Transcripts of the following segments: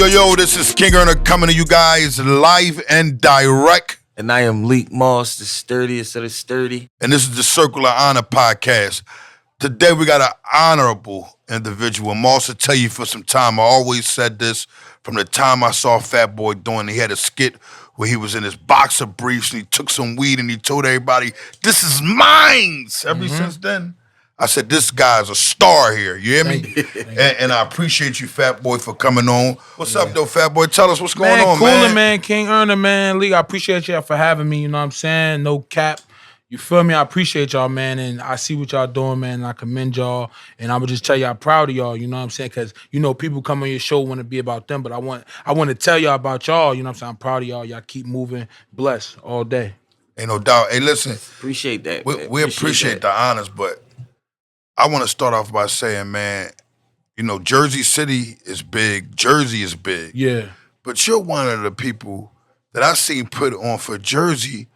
Yo, this is King Earner coming to you guys live and direct. And I am Leek Moss, the sturdiest of the sturdy. And this is the Circle of Honor podcast. Today we got an honorable individual. Moss will tell you for some time, I always said this from the time I saw FATBOY doing, he had a skit where he was in his boxer briefs and he took some weed and he told everybody, this is mine. Ever since then, I said, this guy's a star here. You hear me? And I appreciate you, FATBOY, for coming on. What's up, though, FATBOY? Tell us what's going on, man. Man. King Earner, man. Lee, I appreciate y'all for having me. You know what I'm saying? No cap. You feel me? I appreciate y'all, man. And I see what y'all doing, man. And I commend y'all. And I would just tell y'all proud of y'all. You know what I'm saying? Because, you know, people come on your show want to be about them. But I want to tell y'all about y'all. You know what I'm saying? I'm proud of y'all. Y'all keep moving. Blessed all day. Ain't no doubt. Hey, listen. Appreciate that. We appreciate the honors, but I want to start off by saying, man, you know, Jersey City is big. Jersey is big. Yeah. But you're one of the people that I seen put on for Jersey.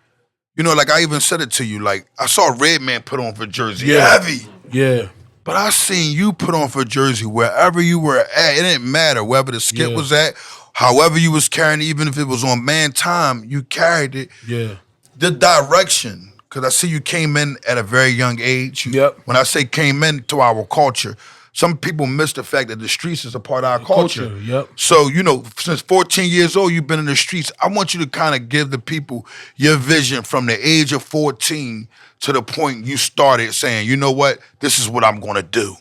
You know, like I even said it to you, like I saw Redman put on for Jersey. Yeah. Heavy. Yeah. But I seen you put on for Jersey wherever you were at. It didn't matter wherever the skit was at, however you was carrying it, even if it was on Man Time, you carried it. Yeah. The direction. Because I see you came in at a very young age. When I say came into our culture, some people miss the fact that the streets is a part of our culture. So, you know, since 14 years old, you've been in the streets. I want you to kind of give the people your vision from the age of 14 to the point you started saying, you know what, this is what I'm going to do.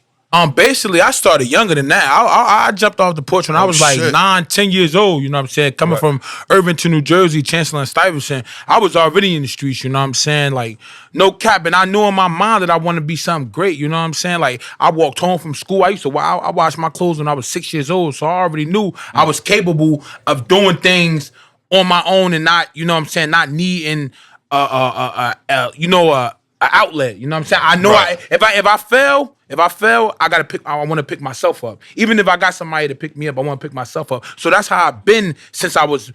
Basically, I started younger than that. I jumped off the porch when I was like 9, 10 years old, you know what I'm saying? Coming from Irvington, New Jersey, Chancellor and Stuyvesant, I was already in the streets, you know what I'm saying? Like, no cap. And I knew in my mind that I wanted to be something great, you know what I'm saying? Like, I walked home from school. I washed my clothes when I was 6 years old, so I already knew I was capable of doing things on my own and not, you know what I'm saying, not needing, an outlet, you know what I'm saying? I know if I fail, I want to pick myself up. Even if I got somebody to pick me up, I want to pick myself up. So that's how I've been since I was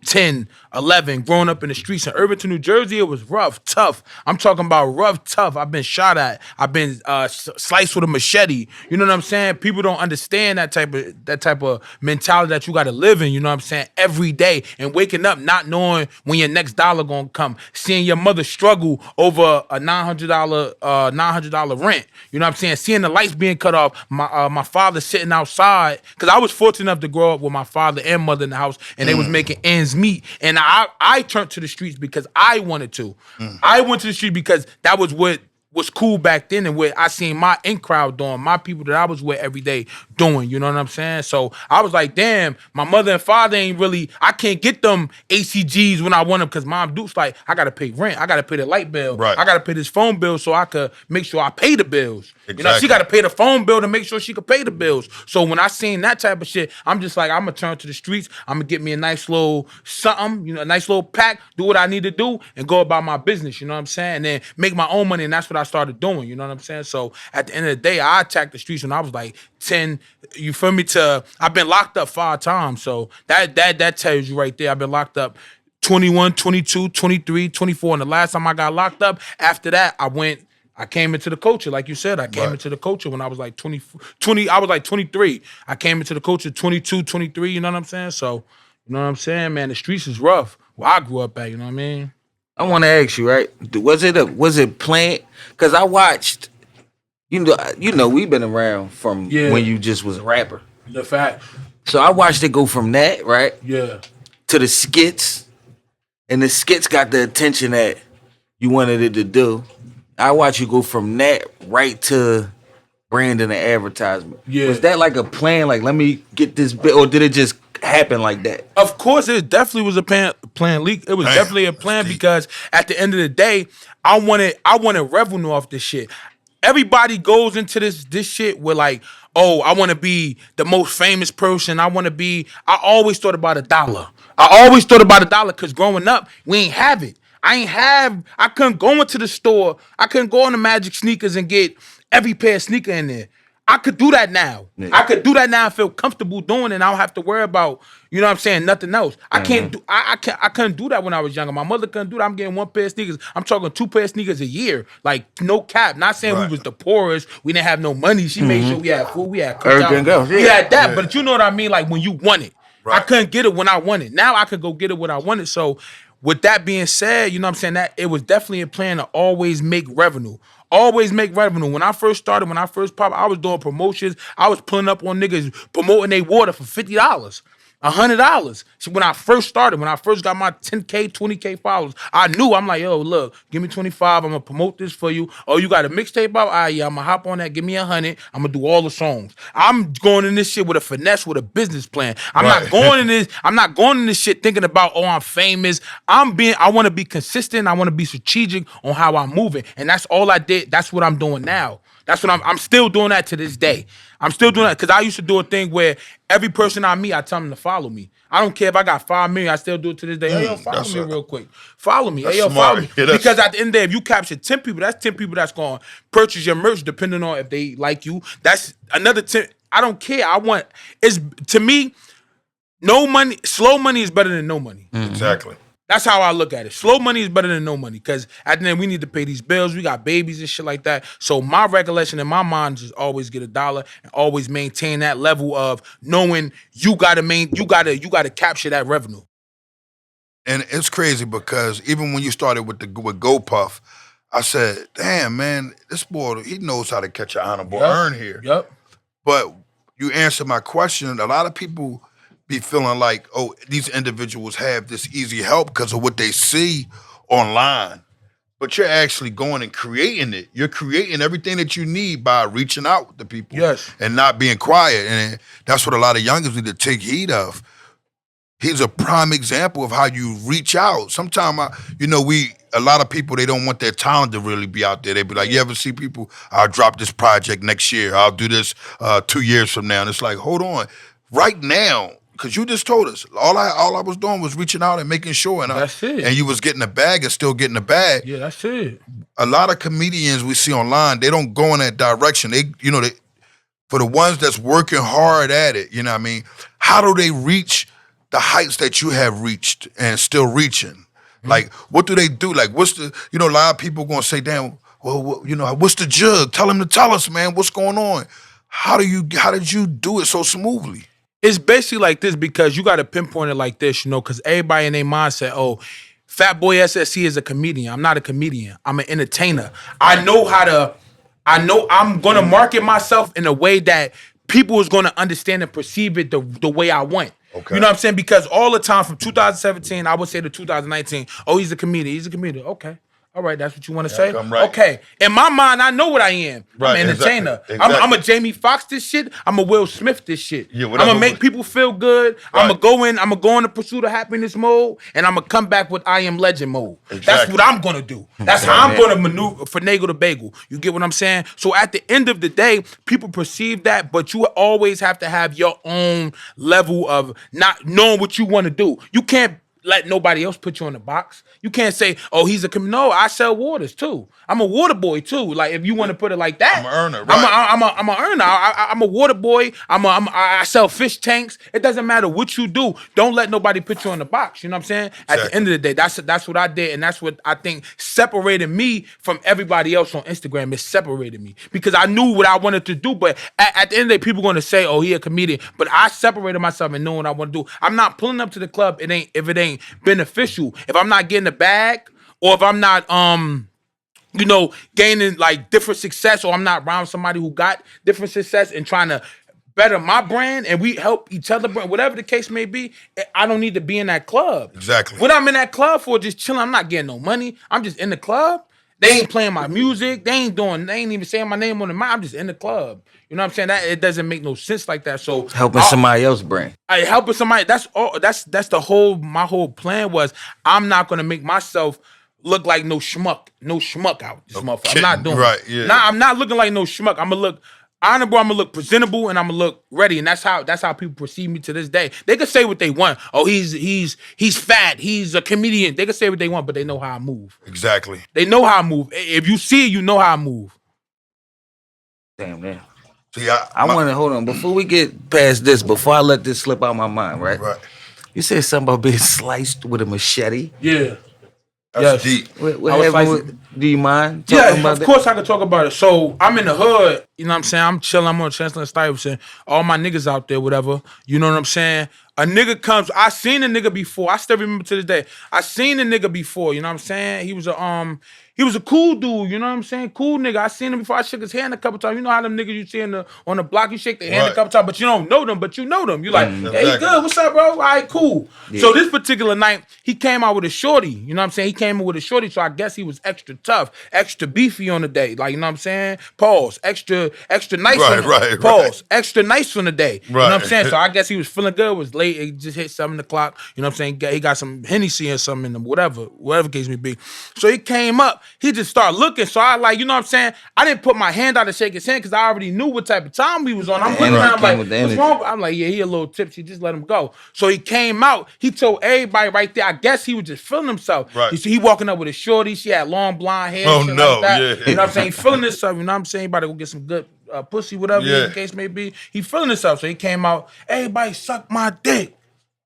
10, 11, growing up in the streets in Irvington, New Jersey. It was rough, tough. I'm talking about rough, tough. I've been shot at. I've been sliced with a machete. You know what I'm saying? People don't understand that type of mentality that you got to live in. You know what I'm saying? Every day, and waking up not knowing when your next dollar gonna come. Seeing your mother struggle over a $900 rent. You know what I'm saying? Seeing the lights being cut off, my father sitting outside, because I was fortunate enough to grow up with my father and mother in the house, and they was making ends meet. And I turned to the streets because I wanted to. I went to the street because that was what was cool back then, and what I seen my in crowd doing, my people that I was with every day doing, you know what I'm saying? So I was like, damn, my mother and father I can't get them ACGs when I want them, because Mom Duke's like, I gotta pay rent, I gotta pay the light bill, I gotta pay this phone bill so I could make sure I pay the bills. You know, she gotta pay the phone bill to make sure she could pay the bills. So when I seen that type of shit, I'm just like, I'm gonna turn to the streets, I'm gonna get me a nice little something, you know, a nice little pack, do what I need to do, and go about my business, you know what I'm saying? And then make my own money, and that's what I started doing, you know what I'm saying? So at the end of the day, I attacked the streets when I was like 10, you feel me, I've been locked up 5 times. So that tells you right there, I've been locked up 21, 22, 23, 24. And the last time I got locked up, after that, I came into the culture, like you said. I came into the culture when I was like 20, I was like 23. I came into the culture 22, 23, you know what I'm saying? So, you know what I'm saying, man? The streets is rough. Where I grew up at, you know what I mean? I want to ask you, right? Was it planned? Because I watched, you know, we've been around from when you just was a rapper. The fact. So I watched it go from that, right? Yeah. To the skits. And the skits got the attention that you wanted it to do. I watched you go from that right to branding and advertisement. Yeah. Was that like a plan? Like, let me get this bit, or did it just happen like that? Of course, it definitely was a plan leak. It was definitely a plan, because at the end of the day, I wanted revenue off this shit. Everybody goes into this shit with like, oh, I want to be the most famous person. I always thought about $1. Because growing up, we ain't have it. I couldn't go into the store. I couldn't go into Magic Sneakers and get every pair of sneaker in there. I could do that now. Yeah. I could do that now and feel comfortable doing it. And I don't have to worry about, you know what I'm saying, nothing else. I can't do I couldn't do that when I was younger. My mother couldn't do that. I'm getting one pair of sneakers. I'm talking 2 pair of sneakers a year. Like, no cap. Not saying we was the poorest. We didn't have no money. She made sure we had food. We had everything else. We had that. But you know what I mean? Like, when you want it. I couldn't get it when I wanted. Now I could go get it when I wanted. So with that being said, you know what I'm saying, that it was definitely a plan to always make revenue. Always make revenue. When I first started, when I first popped, I was doing promotions. I was pulling up on niggas promoting their water for $50. $100. So when I first started, when I first got my 10K, 20K followers, I knew, I'm like, yo, look, give me 25. I'm gonna promote this for you. Oh, you got a mixtape out? All right, yeah, I'm gonna hop on that. Give me 100. I'm gonna do all the songs. I'm going in this shit with a finesse, with a business plan. I'm not going in this. I'm not going in this shit thinking about, oh, I'm famous. I want to be consistent. I want to be strategic on how I'm moving, and that's all I did. That's what I'm doing now. That's what I'm still doing that to this day. I'm still doing that because I used to do a thing where every person I meet, I tell them to follow me. I don't care if I got 5 million, I still do it to this day. Hey, yo, follow me real quick. Follow me. Hey, yo, follow me. Because at the end of the day, if you capture 10 people, that's 10 people that's going to purchase your merch depending on if they like you. That's another 10. I don't care. To me, slow money is better than no money. Exactly. That's how I look at it. Slow money is better than no money because at the end we need to pay these bills. We got babies and shit like that. So my recollection in my mind is always get $1 and always maintain that level of knowing you gotta capture that revenue. And it's crazy because even when you started with GoPuff, I said, damn, man, this boy, he knows how to catch an honorable earn here. Yep. But you answered my question. A lot of people be feeling like, oh, these individuals have this easy help because of what they see online. But you're actually going and creating it. You're creating everything that you need by reaching out to people. Yes. And not being quiet. And that's what a lot of youngers need to take heed of. He's a prime example of how you reach out. Sometimes, a lot of people, they don't want their talent to really be out there. They be like, you ever see people, I'll drop this project next year. I'll do this 2 years from now. And it's like, hold on. Right now, because you just told us, all I was doing was reaching out and making sure. And that's it. And you was getting a bag and still getting a bag. Yeah, that's it. A lot of comedians we see online, they don't go in that direction. They for the ones that's working hard at it, you know what I mean? How do they reach the heights that you have reached and still reaching? Like, what do they do? Like, what's the, a lot of people going to say, damn, well, what's the jug? Tell them to tell us, man, what's going on? How did you do it so smoothly? It's basically like this because you got to pinpoint it like this, because everybody in their mindset, oh, FATBOYSSE is a comedian. I'm not a comedian. I'm an entertainer. I'm going to market myself in a way that people is going to understand and perceive it the way I want. Okay. You know what I'm saying? Because all the time from 2017, I would say to 2019, oh, he's a comedian. He's a comedian. Okay. All right, that's what you want to say? Right. Okay. In my mind, I know what I am. Right, I'm an entertainer. Exactly. I'm a Jamie Foxx this shit. I'm a Will Smith this shit. Yeah, I'm going to make people feel good. Right. I'm going to go in the pursuit of happiness mode, and I'm going to come back with I am legend mode. Exactly. That's what I'm going to do. That's how I'm going to maneuver, finagle the bagel. You get what I'm saying? So at the end of the day, people perceive that, but you always have to have your own level of not knowing what you want to do. You can't let nobody else put you in the box. You can't say, oh, he's a no, I sell waters too. I'm a water boy too. Like, if you want to put it like that. I'm an earner, right? I'm an earner. I'm a water boy. I sell fish tanks. It doesn't matter what you do. Don't let nobody put you in the box. You know what I'm saying? Exactly. At the end of the day, that's what I did, and that's what I think separated me from everybody else on Instagram. It separated me because I knew what I wanted to do, but at the end of the day, people are going to say, oh, he a comedian. But I separated myself and knowing what I want to do. I'm not pulling up to the club if it ain't beneficial. If I'm not getting the bag, or if I'm not gaining like different success, or I'm not around somebody who got different success and trying to better my brand, and we help each other, whatever the case may be, I don't need to be in that club. Exactly. What I'm in that club for, just chilling. I'm not getting no money. I'm just in the club. They ain't playing my music. They ain't even saying my name on the mic. I'm just in the club. You know what I'm saying? That it doesn't make no sense like that. So helping somebody else brand. Helping somebody. That's all. That's my whole plan was I'm not gonna make myself look like no schmuck out this motherfucker. I'm not doing right. Yeah. I'm not looking like no schmuck. I'm gonna look honorable. I'm gonna look presentable, and I'm gonna look ready. And that's how people perceive me to this day. They can say what they want. Oh, he's fat. He's a comedian. They can say what they want, but they know how I move. Exactly. They know how I move. If you see it, you know how I move. Damn, man. See, I want to hold on before we get past this. Before I let this slip out my mind, right? Right. You said something about being sliced with a machete. Yeah. That's deep. What happened with, do you mind talking Yeah, about of that? course I can talk about it. So I'm in the hood, you know what I'm saying? I'm chilling, I'm on Chancellor and Stuyvesant. All my niggas out there, whatever. You know what I'm saying? A nigga comes, I seen a nigga before. I still remember to this day. I seen a nigga before, you know what I'm saying? He was a cool dude, you know what I'm saying? Cool nigga. I seen him before. I shook his hand a couple times. You know how them niggas you see on the block, you shake their hand a couple times, but you don't know them, but you know them. You like, hey, good, what's up, bro? All right, cool. Yeah. So this particular night, he came out with a shorty, you know what I'm saying? He came in with a shorty, so I guess he was extra tough, extra beefy on the day. Like, you know what I'm saying? Pause. Extra nice on the day. Pause. Extra nice on the day. You know what I'm saying? So I guess he was feeling good. It was late. It just hit 7 o'clock. You know what I'm saying? He got some Hennessy or something in him, whatever case may be. So he came up. He just started looking. So I like, you know what I'm saying? I didn't put my hand out to shake his hand because I already knew what type of time he was on. I'm looking at him like, what's wrong? I'm like, yeah, he a little tipsy. Just let him go. So he came out. He told everybody right there. I guess he was just feeling himself. Right. He walking up with a shorty. She had long blonde hair. Oh, no. Like that. Yeah. You know what I'm saying? He feeling himself. You know what I'm saying? He about to go get some good pussy, whatever the case may be. He feeling himself. So he came out. Everybody suck my dick.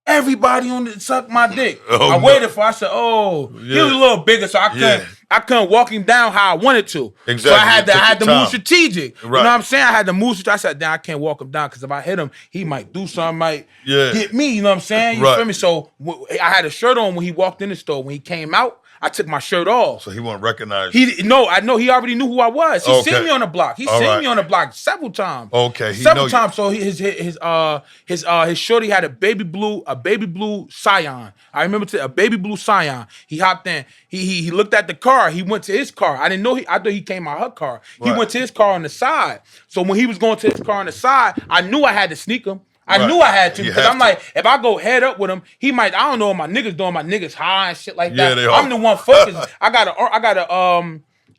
Everybody on the suck my dick. I waited for. I said, "Oh, he was a little bigger, so I couldn't walk him down how I wanted to. Exactly. So I had to move strategic. Right. You know what I'm saying? I had to move strategic. I said, "Damn, I can't walk him down because if I hit him, he might do something, might hit me." You know what I'm saying? You feel me? So I had a shirt on when he walked in the store. When he came out, I took my shirt off. So he won't recognize you. I know he already knew who I was. He seen me on the block. He seen me on the block several times. Okay. Several times. So his shorty had a baby blue Scion. I remember a baby blue Scion. He hopped in. He looked at the car. He went to his car. I didn't know I thought he came out her car. He went to his car on the side. So when he was going to his car on the side, I knew I had to sneak him. I knew I had to because I'm like, if I go head up with him, he might. I don't know what my niggas doing. My niggas high and shit like that. I'm the one focused. I got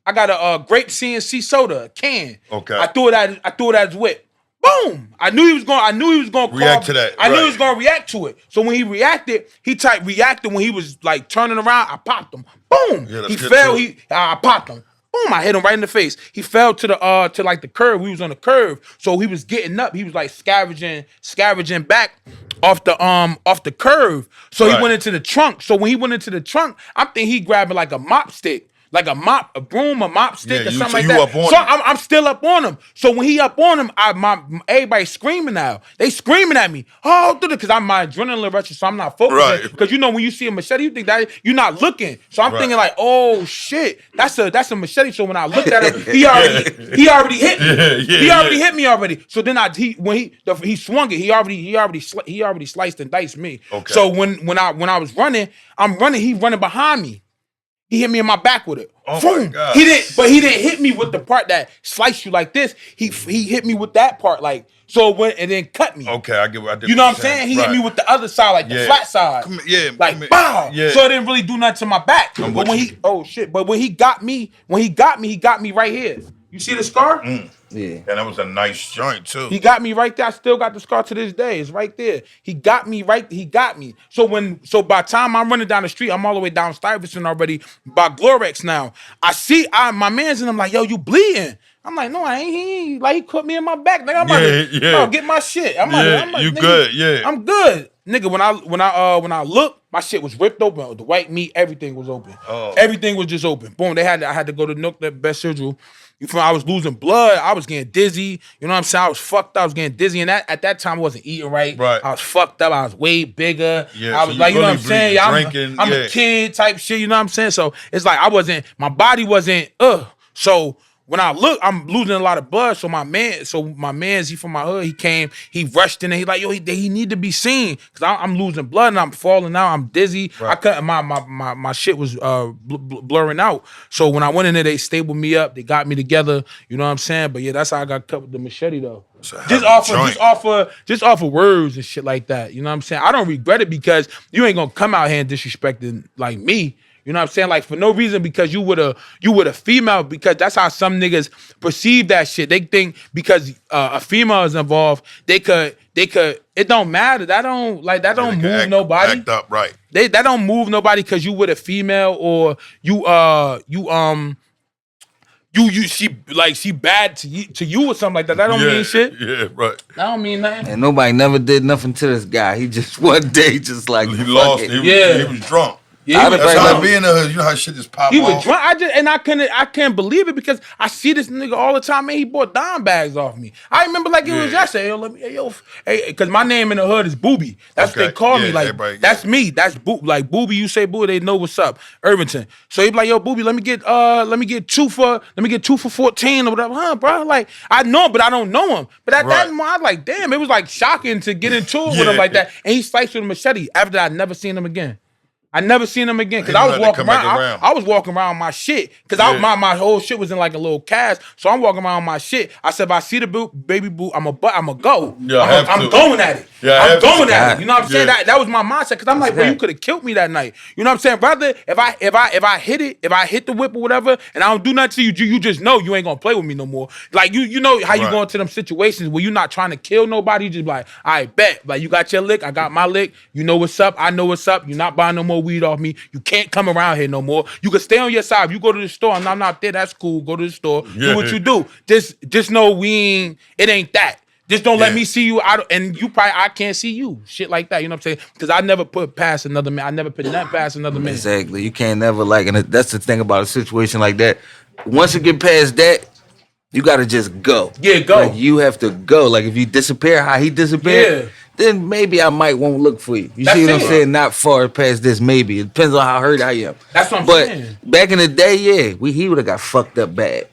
a grape CNC soda can. Okay. I threw it at his whip. Boom! I knew he was going to react to that. I knew he was going to react to it. So when he reacted, he reacted when he was like turning around. I popped him. Boom! He fell. I popped him. Boom! I hit him right in the face. He fell to the curb. We was on the curve, so he was getting up. He was like scavenging back off the curve. So he went into the trunk. So when he went into the trunk, I'm thinking he grabbing like a mop stick. Like a broom, a mop stick, or something like that. So I'm still up on him. So when he up on him, everybody screaming now. They screaming at me. Oh, because my adrenaline rushing, so I'm not focusing. Because you know when you see a machete, you think that you're not looking. So I'm thinking like, oh shit, that's a machete. So when I looked at him, he already hit me. He already hit me already. So then when he swung it, he already sliced and diced me. Okay. So when I was running, he running behind me. He hit me in my back with it. Oh my God. He didn't hit me with the part that sliced you like this. He hit me with that part, like so it went and then cut me. Okay, I get what I did. You know what I'm saying? He hit me with the other side, like the flat side. Like bow. Yeah. So it didn't really do nothing to my back. But when he got me right here. You see the scar? Yeah. And that was a nice joint too. He got me right there. I still got the scar to this day. It's right there. He got me. So by the time I'm running down the street, I'm all the way down Stuyvesant already by Glorex now. I see my man's and I'm like, yo, you bleeding. I'm like, no, I ain't. He like he caught me in my back. Like I'm about to get my shit. I'm like, you nigga, good? Yeah, I'm good, nigga. When I look, my shit was ripped open. The white meat, everything was open. Oh. Everything was just open. Boom. I had to go to Nook, that best surgery. I was losing blood. I was getting dizzy. You know what I'm saying? I was fucked up. I was getting dizzy. And at that time, I wasn't eating right. I was fucked up. I was way bigger. Yeah, I was like, you know what I'm saying? I'm a kid type shit. You know what I'm saying? So it's like my body wasn't, So when I look, I'm losing a lot of blood. So my man's, he from my hood, he came, he rushed in and he like, yo, he need to be seen. Cause I'm losing blood and I'm falling out. I'm dizzy. I couldn't, my shit was blurring out. So when I went in there, they stabled me up. They got me together. You know what I'm saying? But yeah, that's how I got cut with the machete though. Just off of words and shit like that. You know what I'm saying? I don't regret it because you ain't gonna come out here and disrespecting like me. You know what I'm saying? Like for no reason because you would a female, because that's how some niggas perceive that shit. They think because a female is involved, they could it don't matter. That don't move nobody. Act up right. That don't move nobody because you with a female or you she bad to you or something like that. That don't mean shit. Yeah, right. That don't mean nothing. And nobody never did nothing to this guy. He just one day just like He lost. He was drunk. Yeah, that's how being in the hood. You know how shit just pop off. He was drunk. I can't believe it because I see this nigga all the time. Man, he bought dime bags off me. I remember like it was yesterday. Because my name in the hood is Booby. That's what they call me. Like that's me. That's like Booby. You say Booby, they know what's up. Irvington. So he be like, yo, Booby, let me get two for 14 or whatever, huh, bro? Like I know him, but I don't know him. But at that moment, I was like, damn, it was like shocking to get into it with him like that. And he sliced with a machete. After that, I never seen him again. I never seen him again because I was walking around. I was walking around my shit because my whole shit was in like a little cast. So I'm walking around my shit. I said, if I see the baby boo, I'm a go. Yeah, I'm going at it. Yeah, I'm going at it. You know what I'm saying? That was my mindset because I'm like, bro, you could have killed me that night. You know what I'm saying? Rather, if I hit the whip or whatever, and I don't do nothing to you, you just know you ain't gonna play with me no more. Like you know how you go into them situations where you're not trying to kill nobody. You just like, I bet. Like you got your lick, I got my lick. You know what's up. I know what's up. You're not buying no more weed off me. You can't come around here no more. You can stay on your side. If you go to the store and I'm not there, that's cool. Go to the store. Do what you do. Just know it ain't that. Just don't let me see you out, and I can't see you. Shit like that. You know what I'm saying? Because I never put past another man. I never put that past another man. Exactly. You can't never and that's the thing about a situation like that. Once you get past that, you gotta just go. Yeah, go. Like you have to go. Like if you disappear, how he disappeared. Yeah. Then maybe I might won't look for you. You see what I'm saying? Not far past this, maybe. It depends on how hurt I am. That's what I'm saying. But back in the day, he would have got fucked up bad.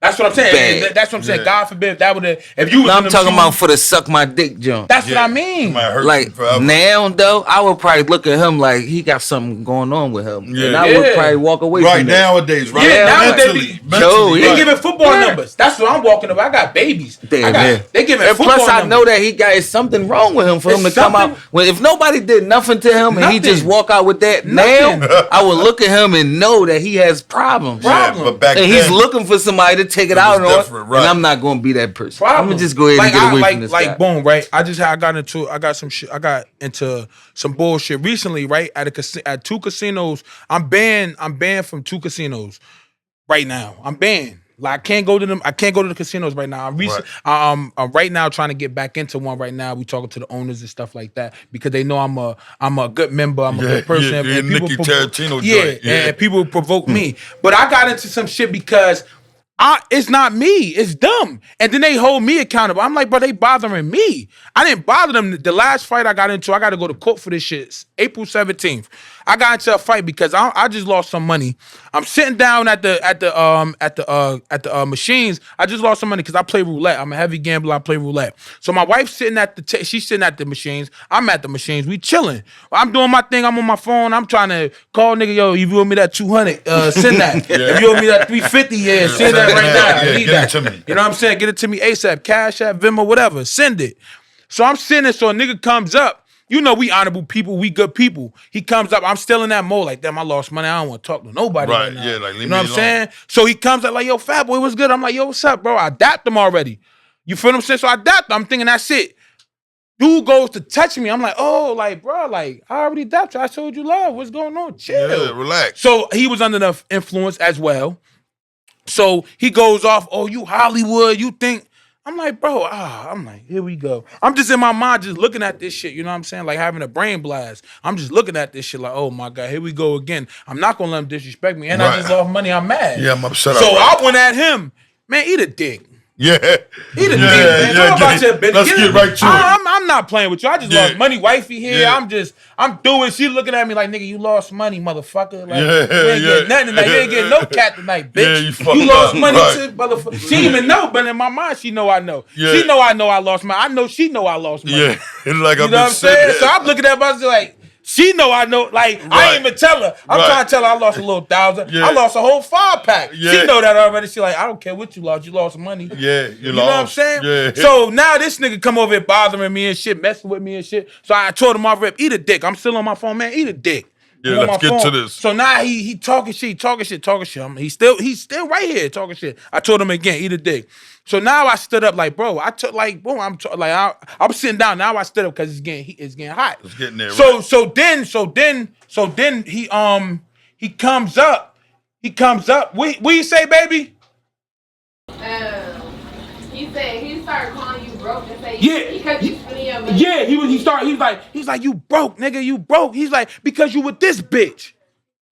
That's what I'm saying. That's what I'm saying. God forbid if that would have. If you was I'm talking about for the suck my dick jump. That's what I mean. Like now though, I would probably look at him like he got something going on with him, and I would probably walk away. Right nowadays, right? Yeah, nowadays they giving football numbers. That's what I'm walking about. I got babies. They giving football plus, I know that he got something wrong with him for him to come out. Well, if nobody did nothing to him and he just walk out with that, now I would look at him and know that he has problems. But back then, he's looking for somebody to take it out on, and I'm not going to be that person. I'm gonna just go ahead and get away from this guy. Boom, right? I got into some bullshit recently, right? At 2 casinos. I'm banned from 2 casinos right now. I'm banned. Like I can't go to them. I can't go to the casinos right now. I'm right now trying to get back into one. Right now, we talking to the owners and stuff like that because they know I'm a good member. I'm a good person. And Nicky Tarantino. And people provoke me. But I got into some shit because it's not me. It's them. And then they hold me accountable. I'm like, bro, they bothering me. I didn't bother them. The last fight I got into, I got to go to court for this shit. It's April 17th. I got into a fight because I just lost some money. I'm sitting down at the machines. I just lost some money because I play roulette. I'm a heavy gambler. I play roulette. So my wife's sitting she's sitting at the machines. I'm at the machines. We chilling. I'm doing my thing. I'm on my phone. I'm trying to call nigga. Yo, if you owe me that 200, send that. If you owe me that 350, send that right now. I need that. Get it to me. You know what I'm saying? Get it to me ASAP. Cash App, Venmo, whatever. Send it. So I'm sitting. So a nigga comes up. You know we honorable people, we good people. He comes up, I'm still in that mode like, damn, I lost money. I don't want to talk to nobody right now. Like leave you know me what I'm saying? So he comes up like, yo, fat boy, what's good? I'm like, yo, what's up, bro? I dapped him already. You feel what I'm saying? So I dapped him. I'm thinking that's it. Dude goes to touch me. I'm like, oh, like, bro, like, I already dapped you. I showed you love. What's going on? Chill. Yeah, relax. So he was under the influence as well. So he goes off, oh, you Hollywood, you think. I'm like, bro, I'm like, here we go. I'm just in my mind just looking at this shit, you know what I'm saying? Like having a brain blast. I'm just looking at this shit like, oh my God, here we go again. I'm not gonna let him disrespect me. And I just lost money, I'm mad. Yeah, I'm upset. So I went at him, man, eat a dick. Yeah. Eat a dick, man. Let's get right to it. I'm not playing with you. I just lost money, wifey here. I'm doing. She looking at me like, nigga, you lost money, motherfucker. Like, you ain't getting nothing tonight. You ain't getting no cat tonight, bitch. You lost money too, motherfucker. She even know, but in my mind, she know I know. She know I lost money. I know she know I lost money. Yeah, like you know what I'm saying? So I'm looking at myself like, she know I know, like, I ain't even tell her. I'm trying to tell her I lost a little 1,000. I lost a whole 5-pack. She know that already. She like, I don't care what you lost money. Yeah, you know what I'm saying? Yeah. So now this nigga come over here bothering me and shit, messing with me and shit. So I told him off rip, eat a dick. I'm still on my phone, man, eat a dick. Yeah, let's get to this. So now he talking shit. He's still right here talking shit. I told him again, eat a dick. So now I stood up like, bro. I took like, boom. I'm sitting down. Now I stood up because it's getting hot. It's getting there. So then he comes up. What you say, baby? he said he started calling you broke and say because you spending your money. Yeah, he's like you broke, nigga, you broke. He's like because you with this bitch.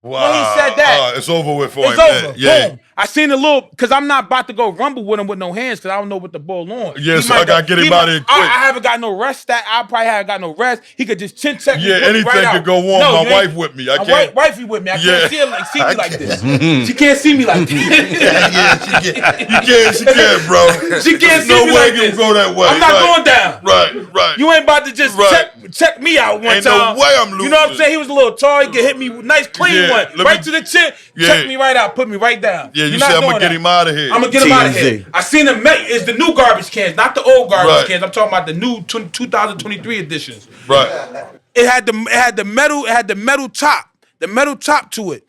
Wow. When he said that, it's over with for it's him. over. Yeah. Boom. I seen a little because I'm not about to go rumble with him with no hands because I don't know what the ball on. Yeah, so I gotta get him out of here quick. I haven't got no rest. I probably haven't got no rest. He could just chin check me. Yeah, anything right could go on. My wife with me. I can't. Wifey with me. I can't see me like this. Mm. She can't see me like this. She can't, bro. She can't see no me way like you this. go that way. I'm not going down. Right. You ain't about to just check me out one ain't time. No way I'm losing. You know what I'm saying? He was a little tall. He could hit me with nice clean one right to the chin. Check me right out. Put me right down. Yeah, you said I'm gonna get him out of here. I'm gonna get him out of here. I seen him make it's the new garbage cans, not the old garbage cans. I'm talking about the new 2023 editions. Right. It had the metal top to it.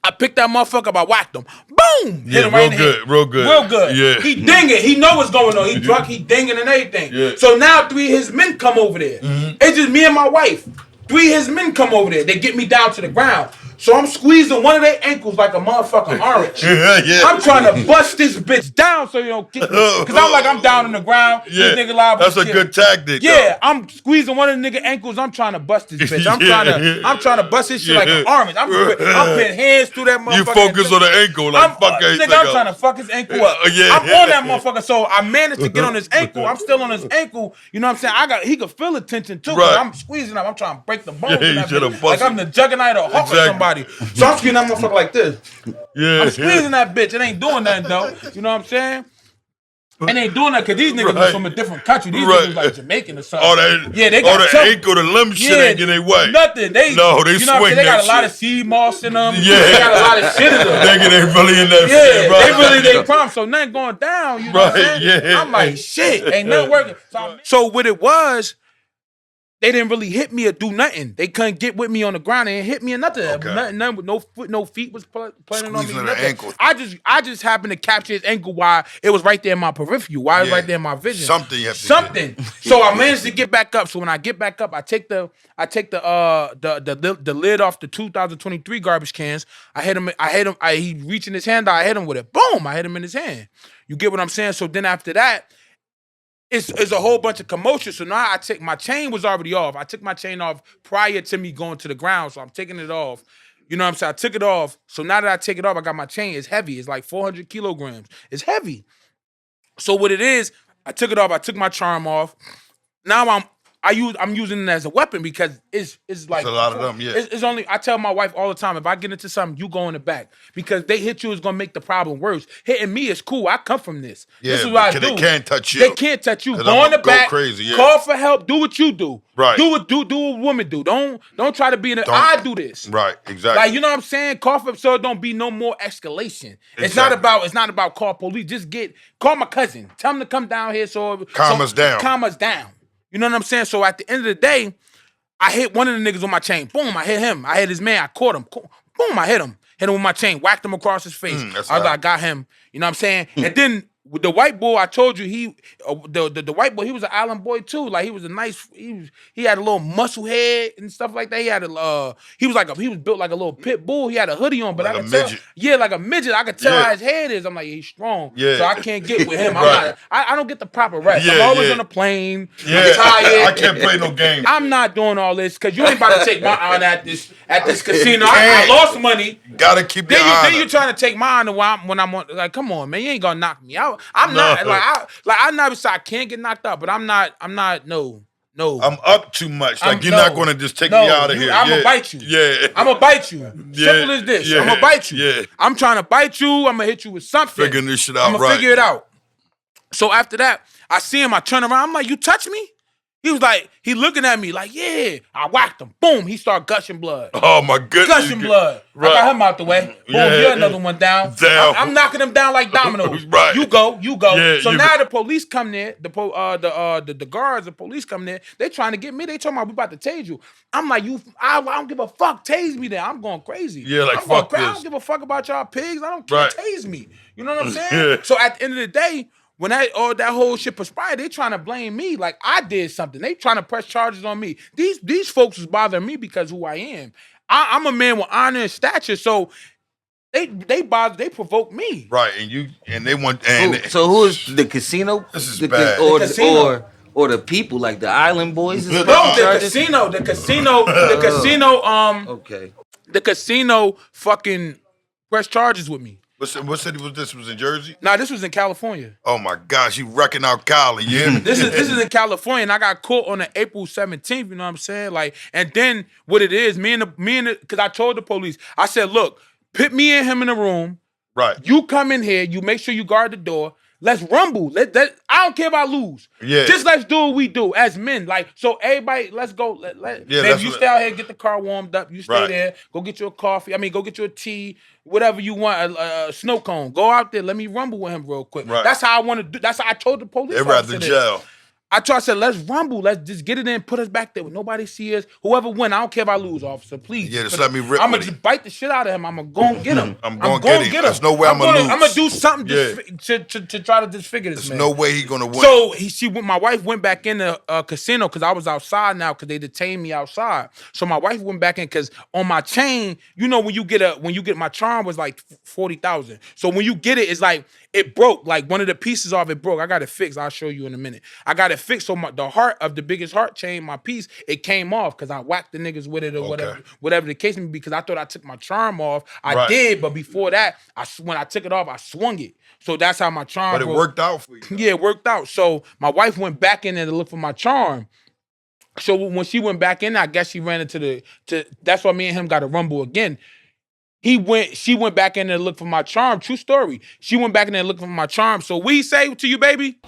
I picked that motherfucker up. I whacked him. Boom! Hit him right in the head. Real good. Yeah. He dinging. He know what's going on. He drunk. He dinging and everything. Yeah. So now 3 of his men come over there. Mm-hmm. It's just me and my wife. 3 of his men come over there. They get me down to the ground. So I'm squeezing one of their ankles like a motherfucking orange. I'm trying to bust this bitch down so you don't kick me. Because I'm down on the ground. Yeah. This nigga liable That's a good tactic. Yeah, I'm squeezing one of the nigga ankles. I'm trying to bust this bitch. I'm trying to bust this shit like an orange. I'm putting hands through that motherfucker. You focus on the ankle like fuck everything. Nigga, I'm trying to fuck his ankle up. I'm on that motherfucker. So I managed to get on his ankle. I'm still on his ankle. You know what I'm saying? He could feel the tension too. But I'm squeezing up. I'm trying to break the bones. Like I'm the juggernaut or Hulk or somebody. So I'm squeezing that motherfucker like this. Yeah, I'm squeezing that bitch. It ain't doing nothing though. You know what I'm saying? And ain't doing that because these niggas was from a different country. These niggas like Jamaican or something. They got the ankle, the limb shit ain't getting their way. Nothing. They you know swing they got a lot of sea moss in them. Yeah. They got a lot of shit in them. Nigga, they really in that shit, bro. They really they prom. So nothing going down. You know what I'm saying? Yeah. I'm like, shit, ain't nothing working. So what it was, they didn't really hit me or do nothing. They couldn't get with me on the ground. They didn't hit me or nothing. Okay. Nothing with no foot, no feet was planning on me. Ankle. I just happened to capture his ankle while it was right there in my peripheral. While it was right there in my vision. Something you have to get. So I managed to get back up. So when I get back up, I take the lid off the 2023 garbage cans. I hit him. He reaching his hand out. I hit him with it. Boom! I hit him in his hand. You get what I'm saying? So then after that. It's a whole bunch of commotion. So now my chain was already off. I took my chain off prior to me going to the ground. So I'm taking it off. You know what I'm saying? I took it off. So now that I take it off, I got my chain. It's heavy. It's like 400 kilograms. It's heavy. So what it is, I took it off. I took my charm off. Now I'm using it as a weapon because it's like it's a lot of them, yeah. It's only I tell my wife all the time, if I get into something, you go in the back. Because they hit you is gonna make the problem worse. Hitting me is cool. I come from this. Yeah, this is what I do. They can't touch you. They can't touch you. Go in the back, crazy, yeah. Call for help, do what you do. Right. Do what women do. Don't try to be in I do this. Right, exactly. Like, you know what I'm saying? Call for so don't be no more escalation. Exactly. It's not about call police. Just call my cousin. Tell him to come down here calm us down. Calm us down. You know what I'm saying? So at the end of the day, I hit one of the niggas on my chain. Boom, I hit him. I hit his man. I caught him. Boom, I hit him. Hit him with my chain. Whacked him across his face. I got him. You know what I'm saying? And then with the white boy, I told you the white boy, he was an island boy too. Like he was a nice. He had a little muscle head and stuff like that. He had he was built like a little pit bull. He had a hoodie on, but like I could tell. Yeah, like a midget. I could tell how his head is. I'm like, he's strong. Yeah. So I can't get with him. I don't get the proper rest. I'm always on a plane. Yeah. I can't play no game. I'm not doing all this because you ain't about to take my honor at this casino. I lost money. Gotta keep your honor. Then you trying to take my honor when I'm on. Like, come on, man, you ain't gonna knock me out. I never said I can't get knocked out, but I'm not. No. I'm up too much. Like you're not gonna just take me out of here. I'm gonna bite you. Yeah. I'm gonna bite you. Simple as this. I'm gonna bite you. Yeah. I'm trying to bite you. I'm gonna hit you with something. Figuring this shit out. I'm gonna figure it out. So after that, I see him. I turn around. I'm like, you touch me? He was like, he looking at me like, yeah. I whacked him. Boom. He started gushing blood. Oh my goodness. Gushing blood. Right. I got him out the way. Boom. You're another one down. I'm knocking him down like dominoes. Right. You go. Yeah, so now the police come there. The guards, the police come there. They trying to get me. They talking about we about to tase you. I'm like, I don't give a fuck. Tase me there. I'm going crazy. Yeah, like fuck this. I don't give a fuck about y'all pigs. I don't care. Tase me. You know what I'm saying? So at the end of the day, when that whole shit perspired, they trying to blame me like I did something. They trying to press charges on me. These folks was bothering me because who I am. I'm a man with honor and stature, so They provoke me. Right, and they want So who is the casino? This is the, bad. Or The casino. or the people like the Island Boys? No, The casino. Okay. The casino fucking pressed charges with me. What city was this? Was in Jersey? Nah, this was in California. Oh my gosh, you wrecking out Cali, yeah. This is in California, and I got caught on the April 17th. You know what I'm saying? Like, and then what it is, because I told the police, I said, look, put me and him in a room. Right. You come in here. You make sure you guard the door. Let's rumble. I don't care if I lose. Yeah. Just let's do what we do as men. Like, so everybody, let's go. Maybe you stay out here, get the car warmed up. You stay there. Go get you a coffee. Go get you a tea. Whatever you want, a snow cone. Go out there. Let me rumble with him real quick. Right. That's how I want to do. That's how I told the police. They'd rather jail. I said, let's rumble. Let's just get it in, put us back there. Nobody see us. Whoever win, I don't care if I lose, officer. Please. Yeah, just let me rip. I'm gonna just bite the shit out of him. I'm gonna go and get him. I'm gonna get him. There's no way I'm gonna lose. I'm gonna do something to try to disfigure this man. There's no way he's gonna win. So my wife went back in the casino because I was outside now because they detained me outside. So my wife went back in because on my chain, you know, when you get my charm was like 40,000. So when you get it, it's like it broke. Like one of the pieces of it broke. I got it fixed. I'll show you in a minute. I got it fixed. So the heart of the biggest heart chain, my piece, it came off because I whacked the niggas with it or whatever the case may be. Because I thought I took my charm off. I did, but before that, when I took it off, I swung it. So that's how my charm. But it worked out for you. Yeah, it worked out. So my wife went back in there to look for my charm. So when she went back in, I guess she ran into that's why me and him got a rumble again. She went back in there to look for my charm. True story. She went back in there to look for my charm. So what he say to you, baby?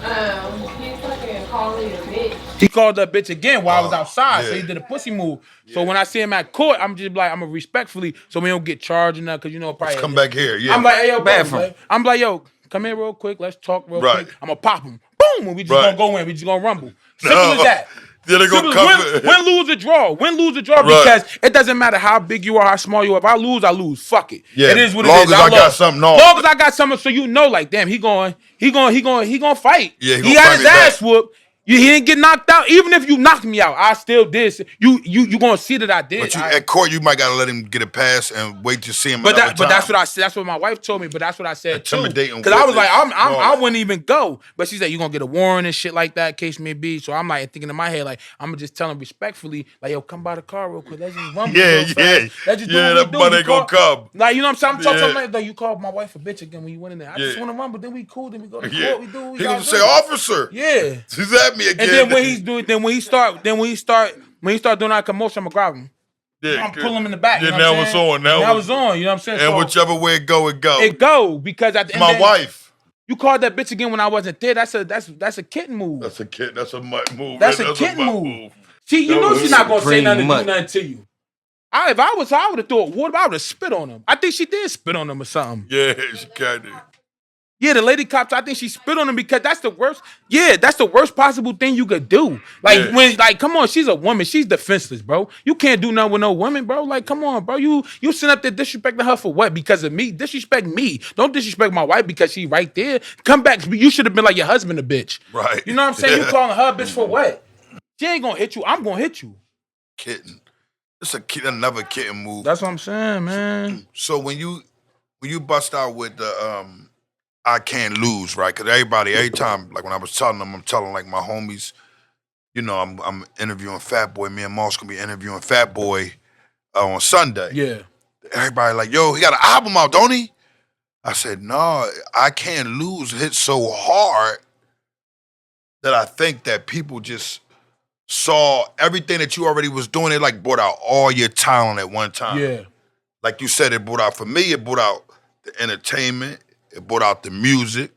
He fucking called me a bitch. He called that bitch again while I was outside. So he did a pussy move. So when I see him at court, I'm just like, I'm gonna respectfully, so we don't get charged or nothing, because you know probably come back here. Yeah. I'm like, hey yo, bro, I'm like, yo, come here real quick. Let's talk real quick. I'm gonna pop him. Boom, and we just gonna go in. We just gonna rumble. Simple as that. Yeah, they gonna win, lose, or draw. Win, lose, or draw. Because it doesn't matter how big you are, how small you are. If I lose, I lose. Fuck it. Yeah, it is what it long is. as I got something on. Long as I got something, so you know, like, damn, he going fight. Yeah, he got his ass whooped. He didn't get knocked out. Even if you knocked me out, I still did. You gonna see that I did. But at court, you might gotta let him get a pass and wait to see him. But that's what I said. That's what my wife told me. But that's what I said too. Intimidating. Because I was like, I wouldn't even go. But she said you gonna get a warrant and shit like that, case may be. So I'm like thinking in my head, like I'm gonna just tell him respectfully, like, yo, come by the car real quick. Let's just rumble. Let's just do that money ain't gonna come. Like, you know what I'm saying? I'm talking like you called my wife a bitch again when you went in there. I just want to rumble. Then we cool. Then we go to court. We do. He gonna say, officer. Yeah. He's at me again. And then when he start doing that commotion, I'm gonna grab him. Yeah, I'm pulling him in the back. Yeah, you know now it's on. Now it's on. You know what I'm saying? And so, whichever way it go. It go because at the end my wife. You called that bitch again when I wasn't there. That's a kitten move. That's a kitten. That's a mutt move. That's a kitten move. She, you know she's not gonna say nothing to do nothing to you. If I would have thought, what I would have spit on him. I think she did spit on him or something. Yeah, she kind of. Yeah, the lady cops, I think she spit on him because that's the worst. Yeah, that's the worst possible thing you could do. Like, come on, she's a woman. She's defenseless, bro. You can't do nothing with no woman, bro. Like, come on, bro. You sitting up there disrespecting her for what? Because of me? Disrespect me. Don't disrespect my wife because she right there. Come back. You should have been like your husband a bitch. Right. You know what I'm saying? You calling her a bitch for what? She ain't gonna hit you. I'm gonna hit you. Kitten. It's another kitten move. That's what I'm saying, man. So when you bust out with the I can't lose, right? Because every time, like when I was telling them, I'm telling like my homies, you know, I'm interviewing FATBOY. Me and Moss gonna be interviewing FATBOY on Sunday. Yeah. Everybody like, yo, he got an album out, don't he? I said, no, I can't lose. Hit so hard that I think that people just saw everything that you already was doing. It like brought out all your talent at one time. Yeah. Like you said, it brought out, for me, it brought out the entertainment. It brought out the music,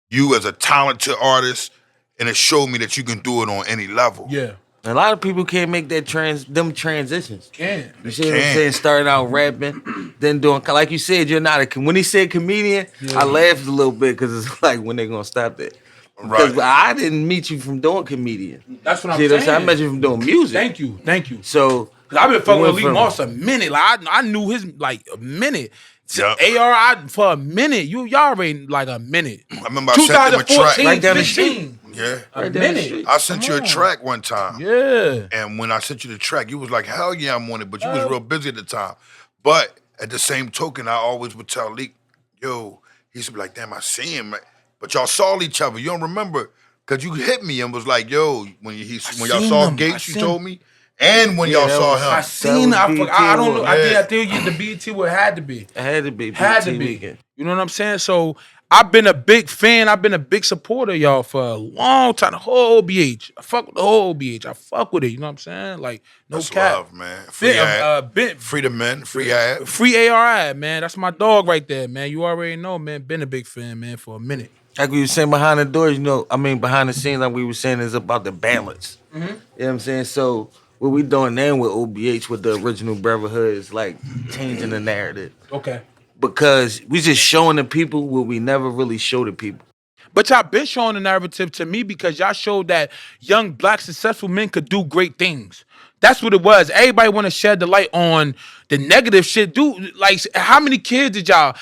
you as a talented artist, and it showed me that you can do it on any level. Yeah. A lot of people can't make that transitions. Can't. You see what I'm saying? Starting out rapping, then doing, like you said, you're not a, when he said comedian, I laughed a little bit because it's like, when they gonna stop that? Because I didn't meet you from doing comedian. That's what I'm saying. I met you from doing music. Thank you. So, I've been fucking with Lee Moss a minute. Like I knew his like a minute. Yep. ARI for a minute. Y'all already like a minute. I remember I sent them a track. Right down the street. Yeah. A minute. I sent you a track one time. Yeah. And when I sent you the track, you was like, hell yeah, I'm on it. But you was real busy at the time. But At the same token, I always would tell Leak, yo, he used to be like, damn, I see him. But y'all saw each other. You don't remember. Because you hit me and was like, yo, when y'all saw Gates, you told me. And when y'all saw him. I seen I don't know. Yeah. I think the BET would had to be. It had to be. Had to be. You know what I'm saying? So I've been a big fan. I've been a big supporter, y'all, for a long time. The whole OBH. I fuck with the whole OBH. I fuck with it. You know what I'm saying? Like, no That's cap. love, man. Free ad. Free the men. Free ad. Free ARI, man. That's my dog right there, man. You already know, man. Been a big fan, man, for a minute. Like we were saying behind the doors, behind the scenes, like we were saying, is about the balance. Mm-hmm. You know what I'm saying? So what we doing now with OBH, with the original Brotherhood, is like changing the narrative. Okay. Because we just showing the people what we never really show the people. But y'all been showing the narrative to me because y'all showed that young black successful men could do great things. That's what it was. Everybody want to shed the light on the negative shit. Dude, like, how many kids did y'all?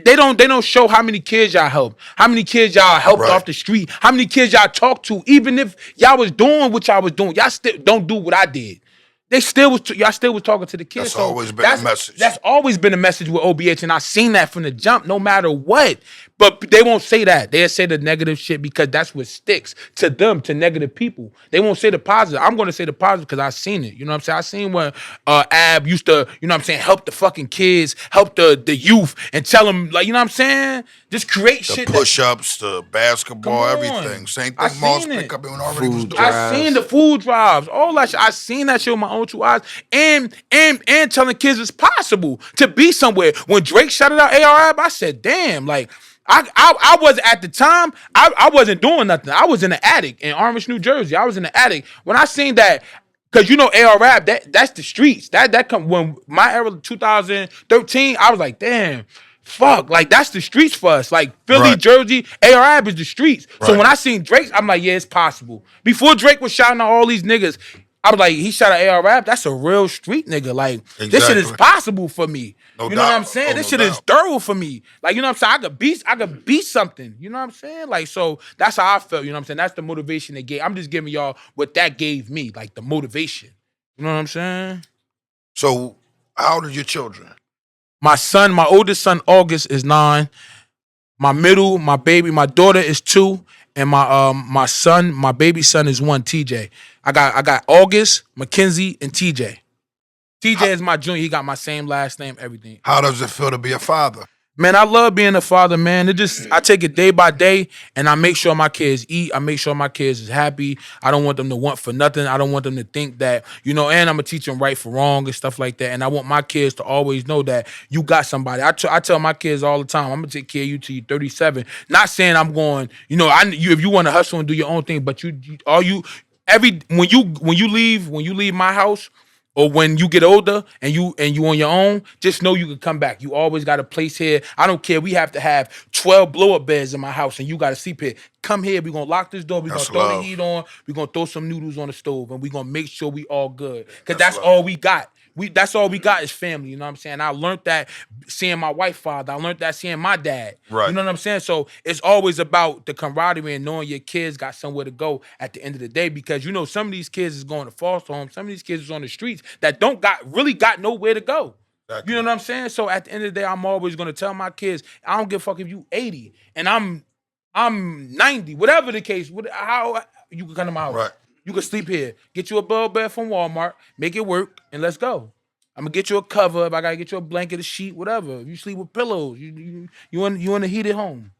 They don't show how many kids y'all helped. How many kids y'all helped off the street? How many kids y'all talked to? Even if y'all was doing what y'all was doing, y'all still don't do what I did. Y'all still was talking to the kids. That's always been a message. That's always been a message with OBH, and I seen that from the jump, no matter what. But they won't say that. They'll say the negative shit because that's what sticks to them, to negative people. They won't say the positive. I'm going to say the positive because I seen it. You know what I'm saying? I seen when Ab used to, you know what I'm saying, help the fucking kids, help the youth, and tell them, like, you know what I'm saying? Just create the shit. The push-ups, the basketball, everything. Same thing Moss pick up and already was doing. I seen the food drives, all that shit. I seen that shit with my own two eyes. And telling kids it's possible to be somewhere. When Drake shouted out ARab, I said, damn, like, I was at the time, I wasn't doing nothing. I was in the attic in Orange, New Jersey. I was in the attic. When I seen that, because you know ARab, that's the streets. That come when my era 2013, I was like, damn, fuck, like that's the streets for us. Like Philly, Jersey, ARab is the streets. So when I seen Drake, I'm like, yeah, it's possible. Before Drake was shouting out all these niggas, I was like, he shot an ARab. That's a real street nigga. Like, this shit is possible for me. You know what I'm saying? This shit is thorough for me. Like, you know what I'm saying? I could beat something. You know what I'm saying? Like, so that's how I felt. You know what I'm saying? That's the motivation they gave. I'm just giving y'all what that gave me, like the motivation. You know what I'm saying? So, how old are your children? My oldest son, August, is 9. My daughter is 2. And my baby son is 1, TJ. I got August, Mackenzie, and TJ. TJ is my junior. He got my same last name, everything. How does it feel to be a father? Man, I love being a father, man. I take it day by day, and I make sure my kids eat. I make sure my kids is happy. I don't want them to want for nothing. I don't want them to think that, you know, and I'm going to teach them right for wrong and stuff like that. And I want my kids to always know that you got somebody. I tell my kids all the time, I'm going to take care of you till you're 37. Not saying I'm going, you know, if you want to hustle and do your own thing, but when you leave my house, or when you get older and you on your own, just know you can come back. You always got a place here. I don't care. We have to have 12 blow-up beds in my house and you got to sleep here. Come here. We're going to lock this door. We're going to throw the heat on. We're going to throw some noodles on the stove and we're going to make sure we all good. Because that's all we got. That's all we got is family, you know what I'm saying? I learned that seeing my wife father. I learned that seeing my dad. Right. You know what I'm saying? So it's always about the camaraderie and knowing your kids got somewhere to go at the end of the day because, you know, some of these kids is going to foster homes. Some of these kids is on the streets that really got nowhere to go. Exactly. You know what I'm saying? So at the end of the day, I'm always going to tell my kids, I don't give a fuck if you 80 and I'm 90, whatever the case, how you can come to my house. Right. You can sleep here. Get you a bell bed from Walmart, make it work, and let's go. I'm gonna get you a cover. If I gotta get you a blanket, a sheet, whatever. You sleep with pillows. You want to heat it home.